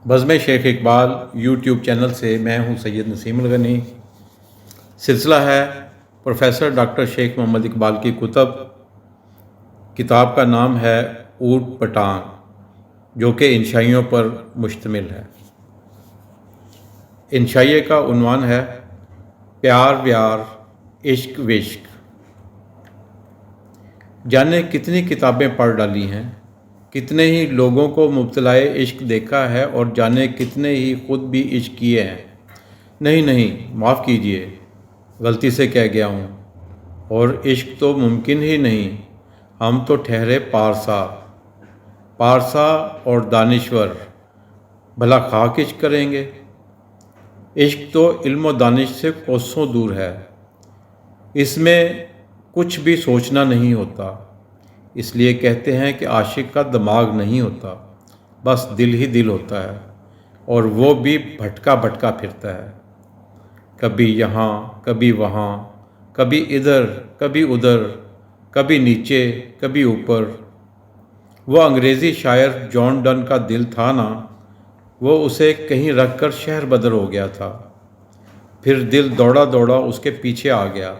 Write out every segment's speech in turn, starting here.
بزم شیخ Iqbal YouTube channel سے میں ہوں سید نسیم الغنی۔ سلسلہ ہے پروفیسر ڈاکٹر شیخ محمد اقبال کی کتب۔ کتاب کا نام ہے اونٹ پٹانگ، جو کہ انشائیوں پر مشتمل ہے۔ انشائیے کا عنوان ہے پیار ویار عشق وشق۔ جانے کتنی کتابیں پڑھ ڈالی ہیں، کتنے ہی لوگوں کو مبتلائے عشق دیکھا ہے، اور جانے کتنے ہی خود بھی عشق کیے ہیں۔ نہیں، معاف کیجیے، غلطی سے کہہ گیا ہوں، اور عشق تو ممکن ہی نہیں۔ ہم تو ٹھہرے پارسا اور دانشور، بھلا خاک عشق کریں گے۔ عشق تو علم و دانش سے کوسوں دور ہے، اس میں کچھ بھی سوچنا نہیں ہوتا۔ اس لیے کہتے ہیں کہ عاشق کا دماغ نہیں ہوتا، بس دل ہی دل ہوتا ہے، اور وہ بھی بھٹکا پھرتا ہے، کبھی یہاں کبھی وہاں، کبھی ادھر کبھی ادھر، کبھی نیچے کبھی اوپر۔ وہ انگریزی شاعر جان ڈن کا دل تھا نا، وہ اسے کہیں رکھ کر شہر بدر ہو گیا تھا، پھر دل دوڑا اس کے پیچھے آ گیا۔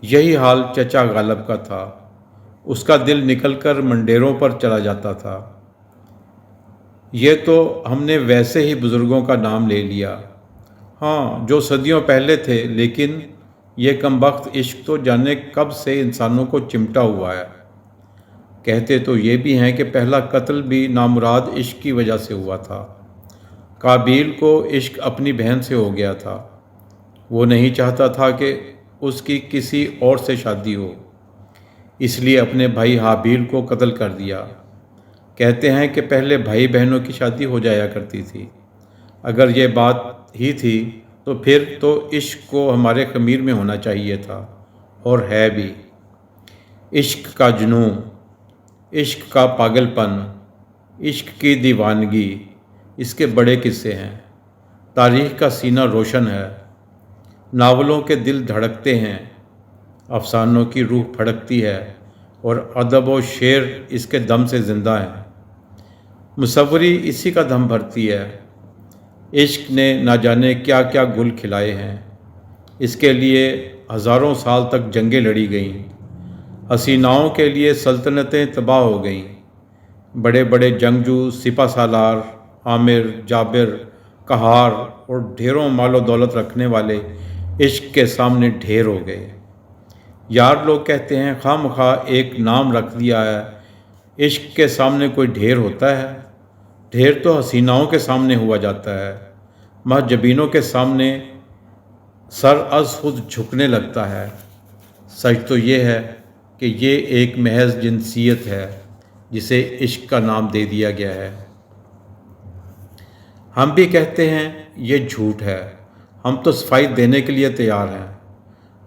یہی حال چچا غالب کا تھا، اس کا دل نکل کر منڈیروں پر چلا جاتا تھا۔ یہ تو ہم نے ویسے ہی بزرگوں کا نام لے لیا، ہاں، جو صدیوں پہلے تھے، لیکن یہ کمبخت عشق تو جانے کب سے انسانوں کو چمٹا ہوا ہے۔ کہتے تو یہ بھی ہیں کہ پہلا قتل بھی نامراد عشق کی وجہ سے ہوا تھا۔ قابیل کو عشق اپنی بہن سے ہو گیا تھا، وہ نہیں چاہتا تھا کہ اس کی کسی اور سے شادی ہو، اس لیے اپنے بھائی حابیل کو قتل کر دیا۔ کہتے ہیں کہ پہلے بھائی بہنوں کی شادی ہو جایا کرتی تھی۔ اگر یہ بات ہی تھی تو پھر تو عشق کو ہمارے خمیر میں ہونا چاہیے تھا، اور ہے بھی۔ عشق کا جنوں، عشق کا پاگل پن، عشق کی دیوانگی، اس کے بڑے قصے ہیں۔ تاریخ کا سینہ روشن ہے، ناولوں کے دل دھڑکتے ہیں، افسانوں کی روح پھڑکتی ہے، اور ادب و شعر اس کے دم سے زندہ ہیں۔ مصوری اسی کا دم بھرتی ہے۔ عشق نے نہ جانے کیا کیا گل کھلائے ہیں، اس کے لیے ہزاروں سال تک جنگیں لڑی گئیں، حسیناؤں کے لیے سلطنتیں تباہ ہو گئیں۔ بڑے بڑے جنگجو، سپہ سالار، عامر، جابر، قہار اور ڈھیروں مال و دولت رکھنے والے عشق کے سامنے ڈھیر ہو گئے۔ یار لوگ کہتے ہیں خواہ مخواہ ایک نام رکھ دیا ہے، عشق کے سامنے کوئی ڈھیر ہوتا ہے؟ ڈھیر تو حسیناؤں کے سامنے ہوا جاتا ہے، محجبینوں کے سامنے سر از خود جھکنے لگتا ہے۔ سچ تو یہ ہے کہ یہ ایک محض جنسیت ہے جسے عشق کا نام دے دیا گیا ہے۔ ہم بھی کہتے ہیں یہ جھوٹ ہے، ہم تو صفائی دینے کے لیے تیار ہیں۔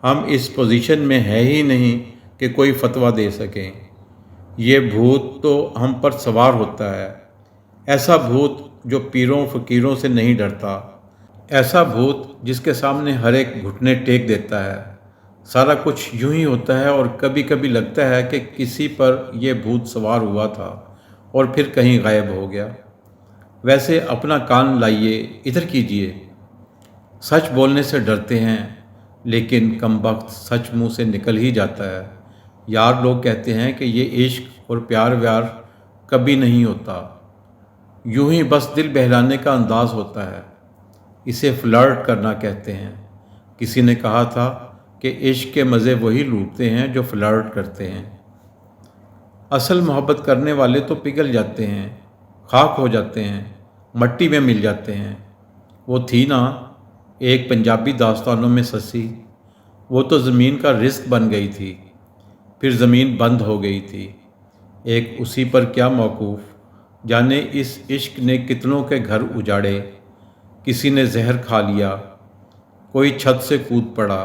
ہم اس پوزیشن میں ہیں ہی نہیں کہ کوئی فتویٰ دے سکیں۔ یہ بھوت تو ہم پر سوار ہوتا ہے، ایسا بھوت جو پیروں فقیروں سے نہیں ڈرتا، ایسا بھوت جس کے سامنے ہر ایک گھٹنے ٹیک دیتا ہے۔ سارا کچھ یوں ہی ہوتا ہے، اور کبھی کبھی لگتا ہے کہ کسی پر یہ بھوت سوار ہوا تھا اور پھر کہیں غائب ہو گیا۔ ویسے اپنا کان لائیے، ادھر کیجیے۔ سچ بولنے سے ڈرتے ہیں، لیکن کمبخت سچ منہ سے نکل ہی جاتا ہے۔ یار لوگ کہتے ہیں کہ یہ عشق اور پیار ویار کبھی نہیں ہوتا، یوں ہی بس دل بہلانے کا انداز ہوتا ہے، اسے فلرٹ کرنا کہتے ہیں۔ کسی نے کہا تھا کہ عشق کے مزے وہی لوٹتے ہیں جو فلرٹ کرتے ہیں۔ اصل محبت کرنے والے تو پگھل جاتے ہیں، خاک ہو جاتے ہیں، مٹی میں مل جاتے ہیں۔ وہ تھی نا ایک پنجابی داستانوں میں سسی، وہ تو زمین کا رزق بن گئی تھی، پھر زمین بند ہو گئی تھی، ایک اسی پر کیا موقوف۔ جانے اس عشق نے کتنوں کے گھر اجاڑے، کسی نے زہر کھا لیا، کوئی چھت سے کود پڑا،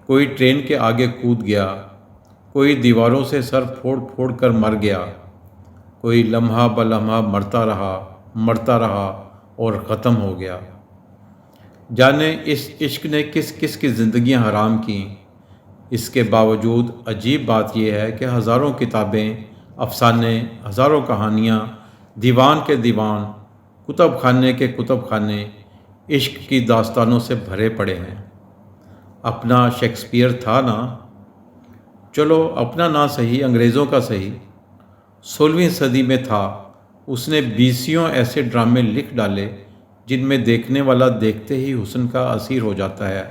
کوئی ٹرین کے آگے کود گیا، کوئی دیواروں سے سر پھوڑ کر مر گیا، کوئی لمحہ بلمحہ مرتا رہا اور ختم ہو گیا۔ جانے اس عشق نے کس کس کی زندگیاں حرام کیں۔ اس کے باوجود عجیب بات یہ ہے کہ ہزاروں کتابیں، افسانے، ہزاروں کہانیاں، دیوان کے دیوان، कुतुब खाने के कुतुब खाने इश्क की दास्तानों से भरे पड़े हैं। अपना शेक्सपियर था ना, चलो अपना ना सही, अंग्रेज़ों का सही, 16वीं सदी में था। उसने बीसियों ऐसे ड्रामे लिख डाले जिनमें देखने वाला देखते ही हुस्न का असीर हो जाता है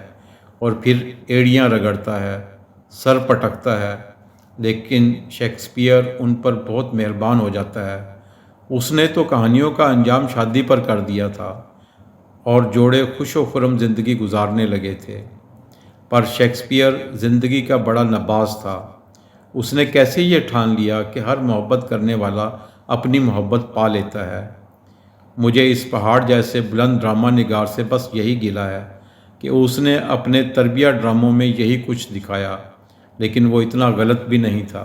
और फिर एड़ियाँ रगड़ता है, सर पटकता है। लेकिन शेक्सपियर उन पर बहुत मेहरबान हो जाता है। उसने तो कहानियों का अंजाम शादी पर कर दिया था और जोड़े खुश व खुर्रम ज़िंदगी गुजारने लगे थे। पर शेक्सपियर ज़िंदगी का बड़ा नबाज था। उसने कैसे ये ठान लिया कि हर मोहब्बत करने वाला अपनी मोहब्बत पा लेता है। मुझे इस पहाड़ जैसे बुलंद ड्रामा निगार से बस यही गिला है कि उसने अपने तरबिया ड्रामों में यही कुछ दिखाया, लेकिन वो इतना गलत भी नहीं था।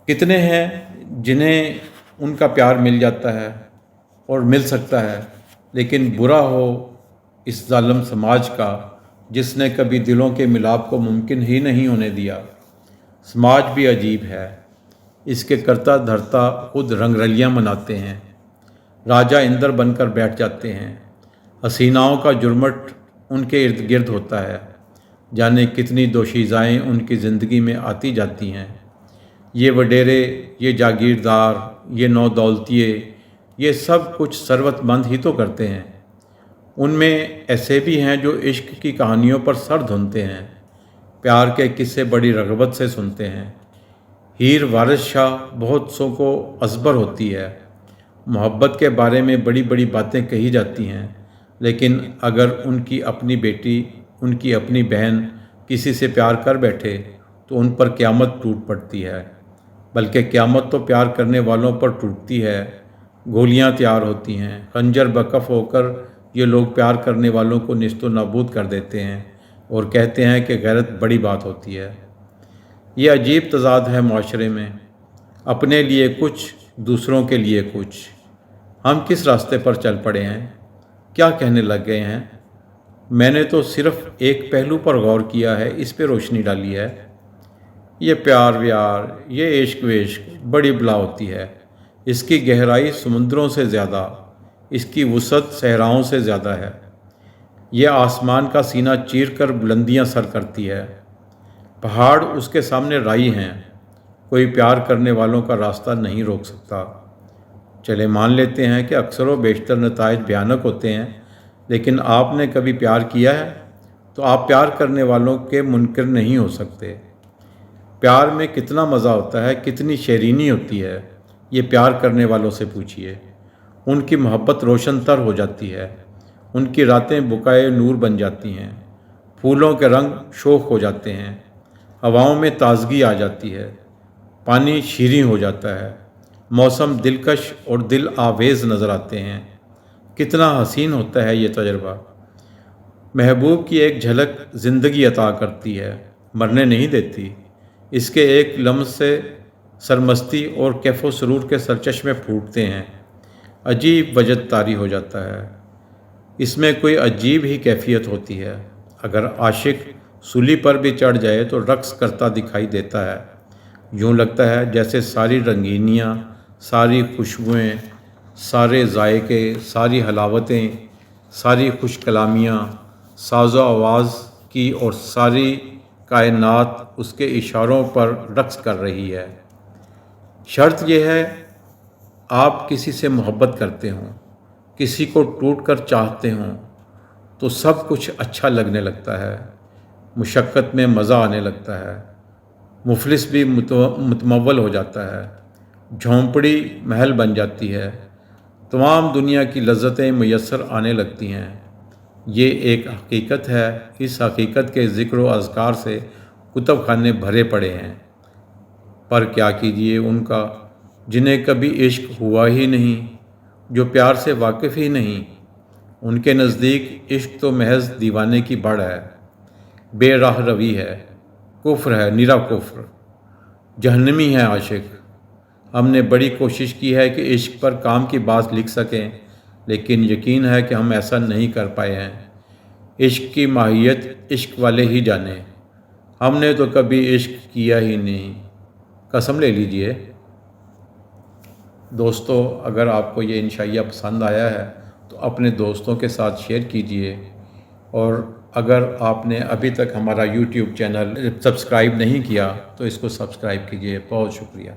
कितने हैं जिन्हें उनका प्यार मिल जाता है और मिल सकता है, लेकिन बुरा हो इस जालिम समाज का जिसने कभी दिलों के मिलाप को मुमकिन ही नहीं होने दिया। समाज भी अजीब है, इसके करता धरता खुद रंगरलियाँ मनाते हैं, राजा इंद्र बनकर बैठ जाते हैं, हसीनाओं का जुर्मट उनके इर्द गिर्द होता है। जाने कितनी दोशीज़ाएँ उनकी ज़िंदगी में आती जाती हैं। ये वडेरे, ये जागीरदार, ये नौदौलतिये, ये सब कुछ सरवतमंद ही तो करते हैं। उनमें ऐसे भी हैं जो इश्क की कहानियों पर सर धुनते हैं, प्यार के किस्से बड़ी रग़बत से सुनते हैं। हीर वारिस शाह बहुत सौ को असबर होती है। मोहब्बत के बारे में बड़ी बड़ी बातें कही जाती हैं, लेकिन अगर उनकी अपनी बेटी, उनकी अपनी बहन किसी से प्यार कर बैठे तो उन पर क़यामत टूट पड़ती है। बल्कि क़यामत तो प्यार करने वालों पर टूटती है। गोलियां तैयार होती हैं, खंजर बकफ होकर ये लोग प्यार करने वालों को निस्तो नाबूद कर देते हैं और कहते हैं कि गैरत बड़ी बात होती है। ये अजीब तज़ाद है माशरे में, अपने लिए कुछ, दूसरों के लिए कुछ। हम किस रास्ते पर चल पड़े हैं, क्या कहने लग गए हैं? मैंने तो सिर्फ़ एक पहलू पर गौर किया है, इस पे रोशनी डाली है। ये प्यार व्यार, ये इश्क वेश्क बड़ी बला होती है। इसकी गहराई समुद्रों से ज़्यादा, इसकी वुसअत सहराओं से ज़्यादा है। ये आसमान का सीना चीर कर बुलंदियाँ सर करती है। पहाड़ उसके सामने राई हैं। कोई प्यार करने वालों का रास्ता नहीं रोक सकता। चले मान लेते हैं कि अक्सर व बेशतर नताइज भयानक होते हैं, लेकिन आपने कभी प्यार किया है तो आप प्यार करने वालों के मुनकिर नहीं हो सकते। प्यार में कितना मज़ा होता है, कितनी शेरीनी होती है, ये प्यार करने वालों से पूछिए। उनकी मोहब्बत रोशन तर हो जाती है, उनकी रातें बुकाए नूर बन जाती हैं, फूलों के रंग शोख हो जाते हैं, हवाओं में ताजगी आ जाती है, पानी शीरीं हो जाता है, मौसम दिलकश और दिल आवेज़ नज़र आते हैं। कितना हसीन होता है ये तजर्बा। महबूब की एक झलक ज़िंदगी अता करती है, मरने नहीं देती। इसके एक लम्स से सरमस्ती और कैफ़ो सुरूर के सरचश्मे फूटते हैं, अजीब वजद तारी हो जाता है। इसमें कोई अजीब ही कैफियत होती है। अगर आशिक सूली पर भी चढ़ जाए तो रक्स करता दिखाई देता है। यूँ लगता है जैसे सारी रंगीनियाँ, सारी खुशबुएँ, सारे जायके, सारी हलावतें, सारी खुश कलामियाँ, साज़ो आवाज़ की और सारी कायनात उसके इशारों पर रक्स कर रही है। शर्त यह है, आप किसी से मोहब्बत करते हों, किसी को टूट कर चाहते हों, तो सब कुछ अच्छा लगने लगता है, मुशक्क़त में मज़ा आने लगता है, मुफलिस भी मुतमव्वल हो जाता है, झोंपड़ी महल बन जाती है, तमाम दुनिया की लज्जतें मुयस्सर आने लगती हैं। ये एक हकीकत है। इस हकीकत के ज़िक्र व अज़कार से कुतुब खाने भरे पड़े हैं। पर क्या कीजिए उनका जिन्हें कभी इश्क हुआ ही नहीं, जो प्यार से वाकिफ़ ही नहीं। उनके नज़दीक इश्क तो महज दीवाने की बड़ है, बेराह रवी है, कुफ्र है, निरा कुफ्र, जहन्नमी है आशिक। हमने बड़ी कोशिश की है कि इश्क पर काम की बात लिख सकें, लेकिन यकीन है कि हम ऐसा नहीं कर पाए हैं। इश्क की माहियत इश्क वाले ही जाने, हमने तो कभी इश्क किया ही नहीं, कसम ले लीजिए। دوستو اگر آپ کو یہ انشائیہ پسند آیا ہے تو اپنے دوستوں کے ساتھ شیئر کیجئے، اور اگر آپ نے ابھی تک ہمارا یوٹیوب چینل سبسکرائب نہیں کیا تو اس کو سبسکرائب کیجئے۔ بہت شکریہ۔